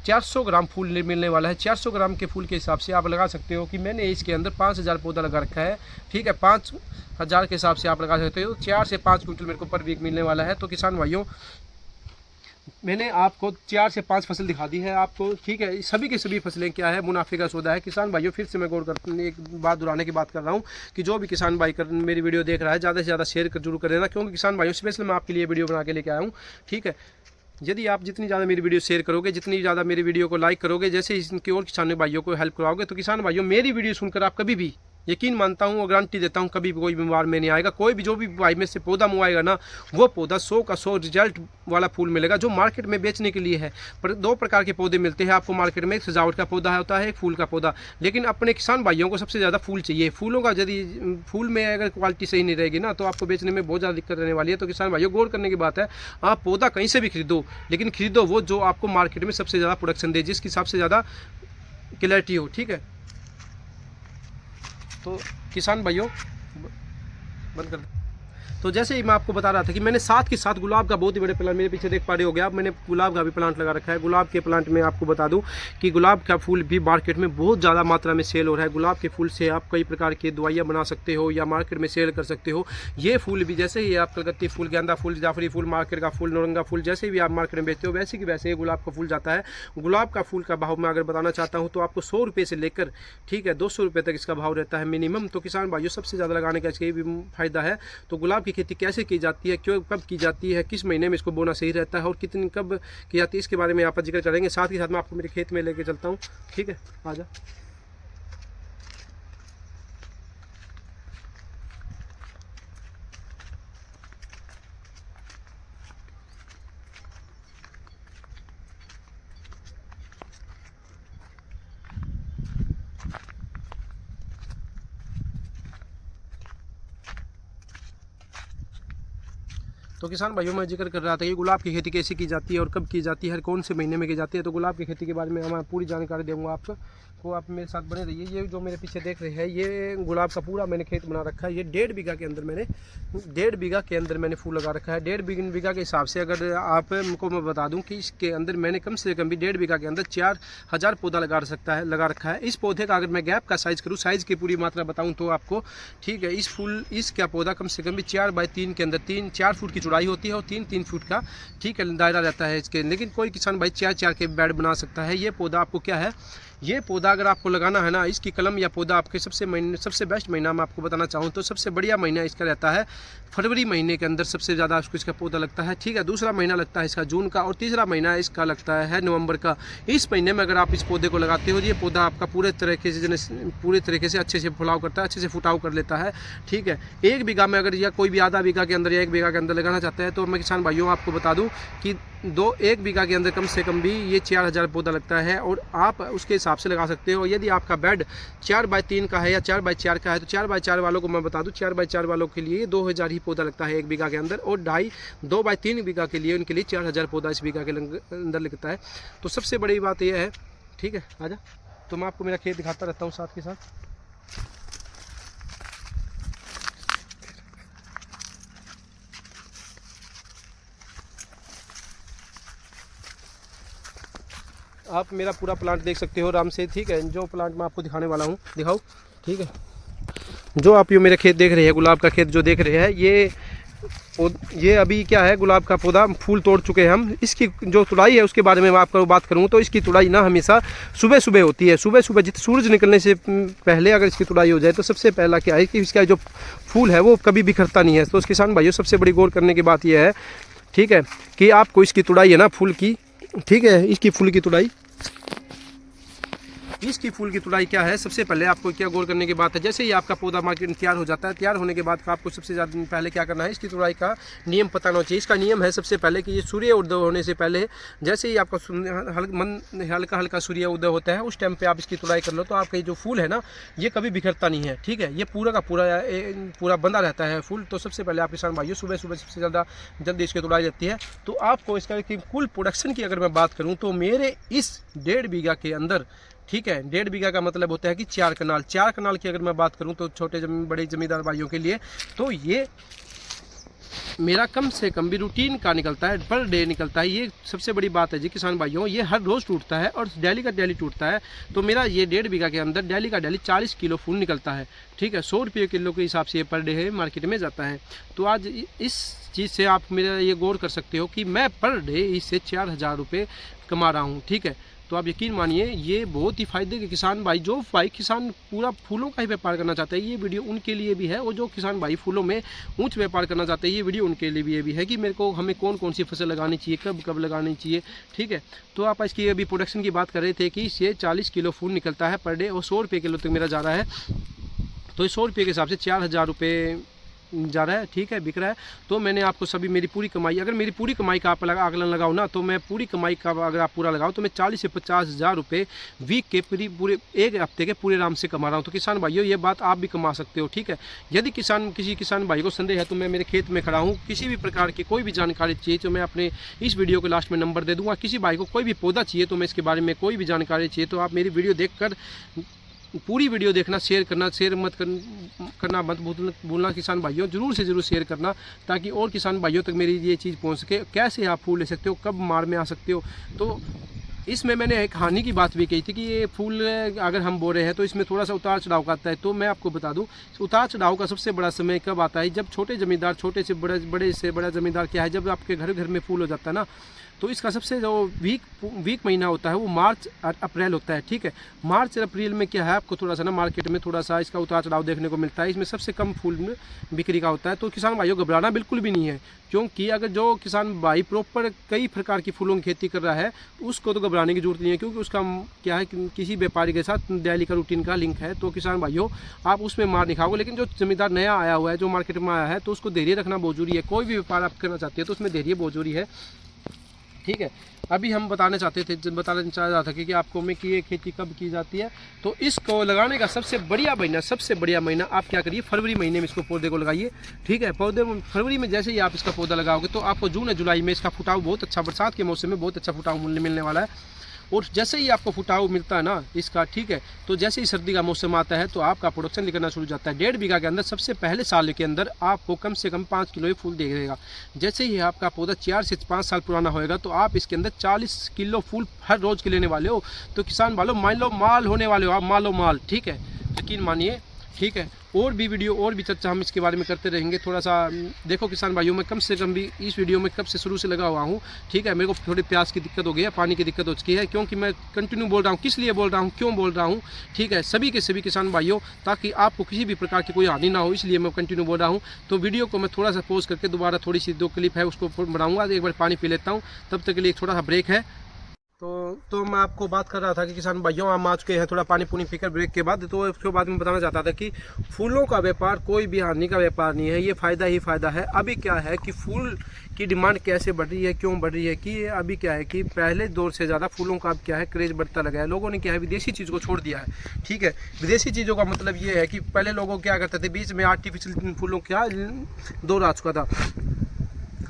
400 ग्राम फूल मिलने वाला है। 400 ग्राम के फूल के हिसाब से आप लगा सकते हो कि मैंने इसके अंदर 5000 पौधा लगा रखा है। ठीक है, 5000 के हिसाब से आप लगा सकते हो 4 से 5 क्विंटल मेरे को पर वीक मिलने वाला है। तो किसान भाइयों मैंने आपको 4 से 5 फसल दिखा दी है आपको। ठीक है, सभी की सभी फसलें क्या है मुनाफे का सौदा है। किसान भाइयों फिर से मैं गौर करने एक बात दोहराने की बात कर रहा हूँ कि जो भी किसान भाई मेरी वीडियो देख रहा है ज़्यादा से ज़्यादा शेयर जरूर कर देना, क्योंकि किसान भाइयों स्पेशल मैं आपके लिए वीडियो बना के लेके आया हूँ। ठीक है, यदि आप जितनी ज़्यादा मेरी वीडियो शेयर करोगे, जितनी ज़्यादा मेरी वीडियो को लाइक करोगे, जैसे इनके और किसान भाइयों को हेल्प कराओगे, तो किसान भाइयों मेरी वीडियो सुनकर आप कभी भी यकीन मानता हूँ और गारंटी देता हूँ कभी भी कोई बीमार में नहीं आएगा। कोई भी जो भी भाई में से पौधा मंगवाएगा ना वो पौधा 100 का 100 रिजल्ट वाला फूल मिलेगा जो मार्केट में बेचने के लिए है। पर 2 प्रकार के पौधे मिलते हैं आपको मार्केट में, एक सजावट का पौधा होता है, एक फूल का पौधा। लेकिन अपने किसान भाइयों को सबसे ज़्यादा फूल चाहिए। फूलों का यदि फूल में अगर क्वालिटी सही नहीं रहेगी ना तो आपको बेचने में बहुत ज़्यादा दिक्कत रहने वाली है। तो किसान भाइयों गौर करने की बात है, आप पौधा कहीं से भी खरीदो, लेकिन खरीदो वो जो आपको मार्केट में सबसे ज़्यादा प्रोडक्शन दे, जिसकी सबसे ज़्यादा क्लैरिटी हो। ठीक है, तो किसान भाइयों बंद कर। तो जैसे ही मैं आपको बता रहा था कि मैंने साथ के साथ गुलाब का बहुत ही बड़े प्लांट मेरे पीछे देख पा रहे हो गया। अब मैंने गुलाब का भी प्लांट लगा रखा है। गुलाब के प्लांट में आपको बता दूं कि गुलाब का फूल भी मार्केट में बहुत ज़्यादा मात्रा में सेल हो रहा है। गुलाब के फूल से आप कई प्रकार की दवाइयाँ बना सकते हो या मार्केट में सेल कर सकते हो। ये फूल भी जैसे ही आप कलकत्ती फूल, गेंदा फूल, जाफरी फूल, मार्केट का फूल, नौरंगा फूल जैसे भी आप मार्केट में बेचते हो वैसे कि वैसे गुलाब का फूल जाता है। गुलाब का फूल का भाव मैं अगर बताना चाहता हूँ तो आपको 100 रुपये से लेकर ठीक है 200 रुपये तक इसका भाव रहता है मिनिमम। तो किसान भाइयों सबसे ज़्यादा लगाने का इसका भी फायदा है। तो गुलाब की खेती कैसे की जाती है, क्यों, कब की जाती है, किस महीने में इसको बोना सही रहता है और कितनी कब की जाती है, इसके बारे में आप जिक्र करेंगे। साथ ही साथ मैं आपको मेरे खेत में लेके चलता हूँ। ठीक है, आजा। तो किसान भाइयों मैं जिक्र कर रहा था कि गुलाब की खेती कैसे की जाती है और कब की जाती है, हर कौन से महीने में की जाती है। तो गुलाब की खेती के बारे में मैं पूरी जानकारी दूंगा आपको, आप मेरे साथ बने रहिए। ये जो मेरे पीछे देख रहे हैं ये गुलाब का पूरा मैंने खेत बना रखा है। ये 1.5 बीघा के अंदर मैंने फूल लगा रखा है। 1.5 बीघा के हिसाब से अगर आपको मैं बता दूं कि इसके अंदर मैंने कम से कम भी 1.5 बीघा के अंदर 4000 पौधा लगा रखा है। इस पौधे का अगर मैं गैप का साइज़ करूँ, साइज़ की पूरी मात्रा बताऊँ तो आपको ठीक है इसका पौधा कम से कम भी 4 बाई 3 के अंदर 4 फुट की चौड़ाई होती है और 3 फुट का ठीक है दायरा रहता है इसके। लेकिन कोई किसान भाई 4 के बेड बना सकता है। ये पौधा आपको क्या है, ये पौधा अगर आपको लगाना है ना, इसकी कलम या पौधा आपके सबसे बेस्ट महीना मैं आपको बताना चाहूँ तो सबसे बढ़िया महीना इसका रहता है फरवरी महीने के अंदर सबसे ज़्यादा इसका पौधा लगता है। ठीक है, दूसरा महीना लगता है इसका जून का और तीसरा महीना इसका लगता है नवंबर का। इस महीने में अगर आप इस पौधे को लगाते हो ये पौधा आपका पूरे तरीके से अच्छे से फुलाव करता है, अच्छे से फुटाव कर लेता है। ठीक है, 1 बीघा में अगर या कोई भी आधा बीघा के अंदर या 1 बीघा के अंदर लगाना चाहता है तो मैं किसान भाइयों आपको बता दूँ कि 1 बीघा के अंदर कम से कम भी ये 4000 पौधा लगता है और आप उसके हिसाब से लगा सकते हो। यदि आपका बेड 4 बाई 3 का है या 4 बाई 4 का है तो 4 बाई 4 वालों को मैं बता दूं 4 बाई 4 वालों के लिए 2000 ही पौधा लगता है 1 बीघा के अंदर और 2 बाई 3 बीघा के लिए उनके लिए 4000 पौधा इस बीघा के अंदर लगता है। तो सबसे बड़ी बात यह है, ठीक है आजा, तो मैं आपको मेरा खेत दिखाता रहता हूँ साथ के साथ। आप मेरा पूरा प्लांट देख सकते हो आराम से। ठीक है, जो प्लांट मैं आपको दिखाने वाला हूँ दिखाओ। ठीक है, जो आप ये मेरे खेत देख रहे हैं, गुलाब का खेत जो देख रहे हैं, ये ये अभी क्या है, गुलाब का पौधा फूल तोड़ चुके हैं हम। इसकी जो तुड़ाई है उसके बारे में मैं आपको बात करूँ तो इसकी तुड़ाई ना हमेशा सुबह सुबह होती है। सुबह सुबह जित सूरज निकलने से पहले अगर इसकी तुड़ाई हो जाए तो सबसे पहला क्या है कि इसका जो फूल है वो कभी बिखरता नहीं है। तो किसान भाइयों सबसे बड़ी गौर करने की बात यह है, ठीक है, कि आपको इसकी तुड़ाई है ना फूल की, ठीक है, इसकी फूल की तुड़ाई, इसकी फूल की तुड़ाई क्या है, सबसे पहले आपको क्या गौर करने की बात है, जैसे ही आपका पौधा मार्केट में तैयार हो जाता है, तैयार होने के बाद आपको सबसे ज़्यादा पहले क्या करना है, इसकी तुड़ाई का नियम पता होना चाहिए। इसका नियम है सबसे पहले कि ये सूर्य उदय होने से पहले, जैसे ही आपका हल्का हल्का सूर्य उदय होता है उस टाइम पे आप इसकी तुड़ाई कर लो तो आपका ये जो फूल है ना ये कभी बिखरता नहीं है, ठीक है, ये पूरा का पूरा बंधा रहता है फूल। तो सबसे पहले आप किसान भाइयों सुबह सुबह सबसे ज़्यादा जल्दी इसकी तुड़ाई रहती है। तो आपको इसका कुल प्रोडक्शन की अगर मैं बात करूँ तो मेरे इस 1.5 बीघा के अंदर, ठीक है, 1.5 बीघा का मतलब होता है कि 4 कनाल की अगर मैं बात करूं तो छोटे बड़े ज़मींदार भाइयों के लिए तो ये मेरा कम से कम भी रूटीन का निकलता है, पर डे निकलता है। ये सबसे बड़ी बात है जी किसान भाइयों, ये हर रोज़ टूटता है और डेली का डेली टूटता है। तो मेरा ये 1.5 बीघा के अंदर डेली का डेली 40 किलो फूल निकलता है, ठीक है, 100 रुपये किलो के हिसाब से ये पर डे है मार्केट में जाता है। तो आज इस चीज़ से आप मेरा ये गौर कर सकते हो कि मैं पर डे इससे 4000 रुपये कमा रहा हूँ, ठीक है। तो आप यकीन मानिए ये बहुत ही फायदे के किसान भाई, जो भाई किसान पूरा फूलों का ही व्यापार करना चाहते हैं, ये वीडियो उनके लिए भी है। और जो किसान भाई फूलों में ऊंच व्यापार करना चाहते हैं, ये वीडियो उनके लिए भी है कि मेरे को हमें कौन कौन सी फसल लगानी चाहिए, कब कब लगानी चाहिए, ठीक है। तो आप इसकी अभी प्रोडक्शन की बात कर रहे थे कि इससे 40 किलो फूल निकलता है पर डे और 100 रुपये किलो तक मेरा जा रहा है। तो 100 रुपये के हिसाब से 4000 रुपये जा रहा है, ठीक है, बिक रहा है। तो मैंने आपको सभी मेरी पूरी कमाई, अगर मेरी पूरी कमाई का आप आकलन लगाओ ना, तो मैं पूरी कमाई का अगर आप पूरा लगाओ तो मैं 40 से 50 हज़ार रुपये वीक के पूरे एक हफ्ते के पूरे आराम से कमा रहा हूँ। तो किसान भाइयों ये बात आप भी कमा सकते हो, ठीक है। यदि किसी किसान भाई को संदेह है तो मैं मेरे खेत में खड़ा हूँ, किसी भी प्रकार की कोई भी जानकारी चाहिए तो मैं अपने इस वीडियो के लास्ट में नंबर दे दूँगा। किसी भाई को कोई भी पौधा चाहिए तो मैं इसके बारे में कोई भी जानकारी चाहिए तो आप मेरी वीडियो देख कर पूरी वीडियो देखना, शेयर मत भूलना किसान भाइयों, जरूर से जरूर शेयर करना ताकि और किसान भाइयों तक मेरी ये चीज़ पहुंच सके। कैसे आप फूल ले सकते हो, कब मार में आ सकते हो। तो इसमें मैंने एक हानि की बात भी कही थी कि ये फूल अगर हम बो रहे हैं तो इसमें थोड़ा सा उतार चढ़ाव का आता है। तो मैं आपको बता दूं उतार चढ़ाव का सबसे बड़ा समय कब आता है, जब छोटे ज़मींदार, छोटे से बड़ा ज़मींदार क्या है, जब आपके घर घर में फूल हो जाता है ना, तो इसका सबसे जो वीक महीना होता है वो मार्च और अप्रैल होता है, ठीक है। मार्च और अप्रैल में क्या है, आपको थोड़ा सा ना मार्केट में थोड़ा सा इसका उतार चढ़ाव देखने को मिलता है। इसमें सबसे कम फूल बिक्री का होता है। तो किसान भाइयों घबराना बिल्कुल भी नहीं है, क्योंकि अगर जो किसान भाई प्रॉपर कई प्रकार की फूलों की खेती कर रहा है उसको तो घबराने की जरूरत नहीं है, क्योंकि उसका क्या है कि किसी व्यापारी के साथ डेली का रूटीन का लिंक है। तो किसान भाइयों आप उसमें मार नहीं खाओगे। लेकिन जो जमींदार नया आया हुआ है, जो मार्केट में आया है, तो उसको धैर्य रखना बहुत जरूरी है। कोई भी व्यापार आप करना चाहते हैं तो उसमें धैर्य बहुत जरूरी है, ठीक है। अभी हम बताना चाह रहा था कि आपको मैं कि ये खेती कब की जाती है। तो इसको लगाने का सबसे बढ़िया महीना आप क्या करिए, फरवरी महीने में इसको पौधे को लगाइए, ठीक है। पौधे फरवरी में जैसे ही आप इसका पौधा लगाओगे तो आपको जून या जुलाई में इसका फुटाव बहुत अच्छा, बरसात के मौसम में बहुत अच्छा फुटाव मिलने वाला है। और जैसे ही आपको फुटाव मिलता है ना इसका, ठीक है, तो जैसे ही सर्दी का मौसम आता है तो आपका प्रोडक्शन निकलना शुरू हो जाता है। 1.5 बीघा के अंदर सबसे पहले साल के अंदर आपको कम से कम 5 किलो ही फूल देगा। जैसे ही आपका पौधा 4 से 5 साल पुराना होएगा तो आप इसके अंदर 40 किलो फूल हर रोज़ के लेने वाले हो। तो किसान वालों मान लो माल होने वाले हो आप, माल, ठीक है, यकीन मानिए, ठीक है। और भी वीडियो और भी चर्चा हम इसके बारे में करते रहेंगे। थोड़ा सा देखो किसान भाइयों, मैं कम से कम भी इस वीडियो में कब से शुरू से लगा हुआ हूँ, ठीक है। मेरे को थोड़ी प्यास की दिक्कत हो गई है, पानी की दिक्कत हो चुकी है, क्योंकि मैं कंटिन्यू बोल रहा हूँ। किस लिए बोल रहा हूँ, क्यों बोल रहा हूँ, ठीक है, सभी के सभी किसान भाइयों, ताकि आपको किसी भी प्रकार की कोई हानि ना हो, इसलिए मैं कंटिन्यू बोल रहा हूँ। तो वीडियो को मैं थोड़ा सा पॉज करके दोबारा थोड़ी सी 2 क्लिप है उसको बनाऊँगा। एक बार पानी पी लेता हूँ, तब तक के लिए एक थोड़ा सा ब्रेक है। तो मैं आपको बात कर रहा था कि किसान भाइयों हम आ चुके हैं थोड़ा पानी पुनी पीकर ब्रेक के बाद। तो उसके बाद मैं बताना चाहता था कि फूलों का व्यापार कोई भी हानि का व्यापार नहीं है, ये फ़ायदा ही फ़ायदा है। अभी क्या है कि फूल की डिमांड कैसे बढ़ रही है, क्यों बढ़ रही है कि अभी क्या है कि पहले दौर से ज़्यादा फूलों का अब क्या है क्रेज़ बढ़ता लगा है। लोगों ने क्या है विदेशी चीज़ को छोड़ दिया है, ठीक है। विदेशी चीज़ों का मतलब ये है कि पहले लोगों क्या करते थे, बीच में आर्टिफिशियल फूलों का दौर आ चुका था,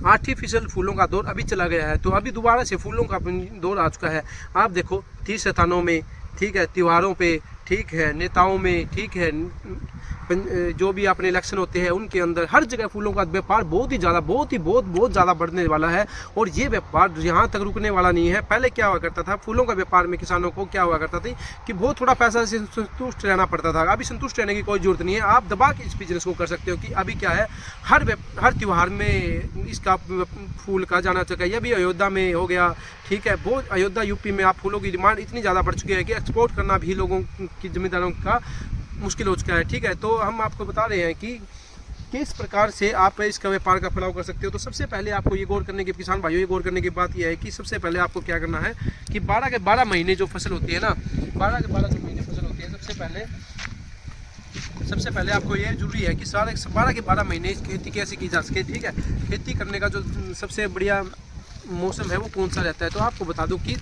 आर्टिफिशियल फूलों का दौर अभी चला गया है। तो अभी दोबारा से फूलों का दौर आ चुका है। आप देखो तीर्थ स्थानों में, ठीक है, त्योहारों पे, ठीक है, नेताओं में, ठीक है, जो भी अपने इलेक्शन होते हैं उनके अंदर हर जगह फूलों का व्यापार बहुत ज़्यादा बढ़ने वाला है। और ये व्यापार यहाँ तक रुकने वाला नहीं है। पहले क्या हुआ करता था, फूलों का व्यापार में किसानों को क्या हुआ करता था कि बहुत थोड़ा पैसा से संतुष्ट रहना पड़ता था। अभी संतुष्ट रहने की कोई जरूरत नहीं है, आप दबा के इस बिजनेस को कर सकते हो। कि अभी क्या है, हर त्यौहार में इसका फूल का जाना चाहिए। अभी अयोध्या में हो गया, ठीक है, बहुत अयोध्या यूपी में आप फूलों की डिमांड इतनी ज़्यादा बढ़ चुकी है कि एक्सपोर्ट करना भी लोगों की जिम्मेदारों का मुश्किल हो चुका है। ठीक है, तो हम आपको बता रहे हैं कि किस प्रकार से आप इसका व्यापार का फैलाव कर सकते हो। तो सबसे पहले आपको ये गौर करने की, किसान भाइयों, ये गौर करने की बात यह है कि सबसे पहले आपको क्या करना है कि 12 के 12 महीने जो फसल होती है ना, 12 के 12 जो महीने फसल होती है, सबसे पहले आपको ये जरूरी है कि सारे 12 के 12 महीने खेती कैसे की जा सके। ठीक है, खेती करने का जो सबसे बढ़िया मौसम है वो कौन सा रहता है, तो आपको बता दूं कि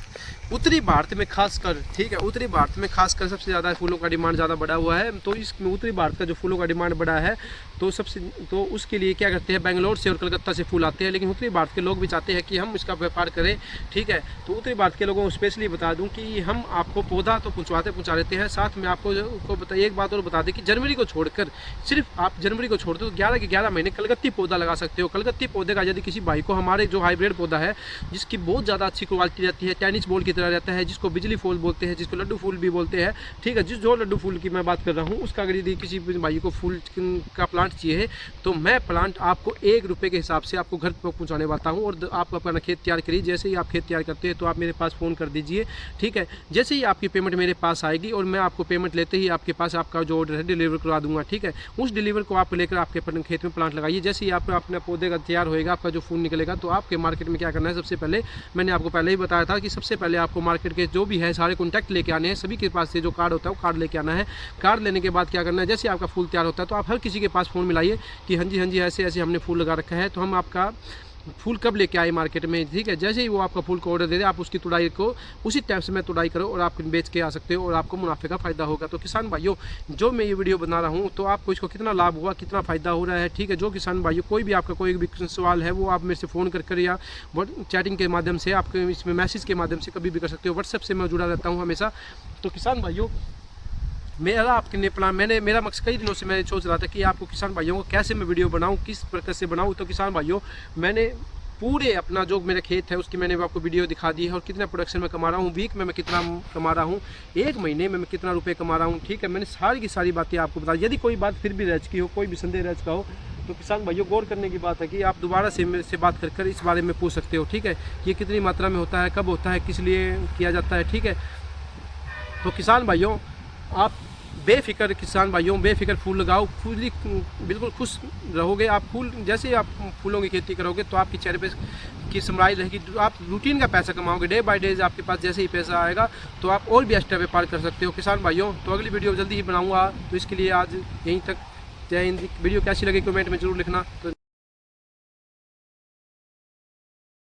उत्तरी भारत में खासकर, ठीक है, उत्तरी भारत में खासकर सबसे ज़्यादा फूलों का डिमांड ज़्यादा बढ़ा हुआ है। तो इस उत्तरी भारत का जो फूलों का डिमांड बढ़ा है तो उसके लिए क्या करते हैं, बेंगलोर से और कलकत्ता से फूल आते हैं। लेकिन उत्तरी भारत के लोग भी चाहते हैं कि हम इसका व्यापार करें। ठीक है, तो उत्तरी भारत के लोगों को स्पेशली बता दूं कि हम आपको पौधा तो पहुँचा देते हैं, साथ में आपको एक बात और बता दें कि जनवरी को छोड़कर, सिर्फ आप जनवरी को छोड़ दो तो 11 के 11 महीने कलकत्ती पौधा लगा सकते हो। कलकत्ती पौधे का यदि किसी भाई को, हमारे जो हाइब्रिड पौधा है जिसकी बहुत ज़्यादा अच्छी क्वालिटी रहती है, टेनिस बॉल की तरह रहता है, जिसको बिजली फूल बोलते हैं, जिसको लड्डू फूल भी बोलते हैं। ठीक है, जो लड्डू फूल की मैं बात कर रहा हूँ, उसका अगर यदि किसी भाई को फूल का प्लांट चाहिए तो मैं प्लांट आपको 1 रुपये के हिसाब से आपको घर पर पहुँचाने वाला हूँ। और आप अपना खेत तैयार करिए। जैसे ही आप खेत तैयार करते हैं तो आप मेरे पास फ़ोन कर दीजिए। ठीक है, जैसे ही आपकी पेमेंट मेरे पास आएगी और मैं आपको पेमेंट लेते ही आपके पास आपका जो ऑर्डर है डिलीवर करवा दूँगा। ठीक है, उस डिलीवर को आप लेकर आपके खेत में प्लांट लगाइए। जैसे ही आप अपने पौधे का तैयार होएगा, आपका जो फूल निकलेगा, तो आपके मार्केट में क्या करना है, सबसे पहले मैंने आपको पहले ही बताया था कि सबसे पहले आपको मार्केट के जो भी है सारे कॉन्टैक्ट लेके आने हैं। सभी के पास से जो कार्ड होता है वो कार्ड लेके आना है। कार्ड लेने के बाद क्या करना है, जैसे आपका फूल तैयार होता है तो आप हर किसी के पास फ़ोन मिलाइए कि हाँ जी ऐसे ऐसे हमने फूल लगा रखा है, तो हम आपका फूल कब लेके आए मार्केट में। ठीक है, जैसे ही वो आपका फूल को ऑर्डर दे दे, आप उसकी तुड़ाई को उसी टाइम से मैं तुड़ाई करो और आप बेच के आ सकते हो और आपको मुनाफे का फ़ायदा होगा। तो किसान भाइयों, जो मैं ये वीडियो बना रहा हूँ तो आपको इसको कितना लाभ हुआ, कितना फ़ायदा हो रहा है। ठीक है, जो किसान भाइयों कोई भी आपका कोई भी सवाल है वो आप मेरे से फ़ोन कर या चैटिंग के माध्यम से, आपके इसमें मैसेज के माध्यम से कभी भी कर सकते हो। व्हाट्सएप से मैं जुड़ा रहता हूँ हमेशा। तो किसान भाइयों, मेरा मकसद कई दिनों से मैं सोच रहा था कि आपको किसान भाइयों को कैसे मैं वीडियो बनाऊं, किस प्रकार से बनाऊं। तो किसान भाइयों, मैंने पूरे अपना जो मेरा खेत है उसकी मैंने आपको वीडियो दिखा दी है और कितना प्रोडक्शन में कमा रहा हूँ, वीक में मैं कितना कमा रहा हूँ, 1 महीने में मैं कितना रुपए कमा रहा हूँ। ठीक है, मैंने सारी की सारी बातें आपको बता दी। यदि कोई बात फिर भी रह चुकी हो, कोई भी संदेह रह चुका हो, तो किसान भाइयों गौर करने की बात है कि आप दोबारा से मेरे से बात कर इस बारे में पूछ सकते हो। ठीक है, ये कितनी मात्रा में होता है, कब होता है, किस लिए किया जाता है। ठीक है, तो किसान भाइयों, आप बेफिक्र, किसान भाइयों बेफिक्र फूल लगाओ, फूल बिल्कुल खुश रहोगे। आप जैसे ही आप फूलों की खेती करोगे तो आपके चेहरे पे की स्माइल रहेगी, आप रूटीन का पैसा कमाओगे। डे बाय डे आपके पास जैसे ही पैसा आएगा तो आप और भी एक्स्ट्रा व्यापार कर सकते हो। किसान भाइयों, तो अगली वीडियो जल्दी ही बनाऊंगा, तो इसके लिए आज यहीं तक। जय हिंद। वीडियो कैसी लगी कमेंट में जरूर लिखना। तो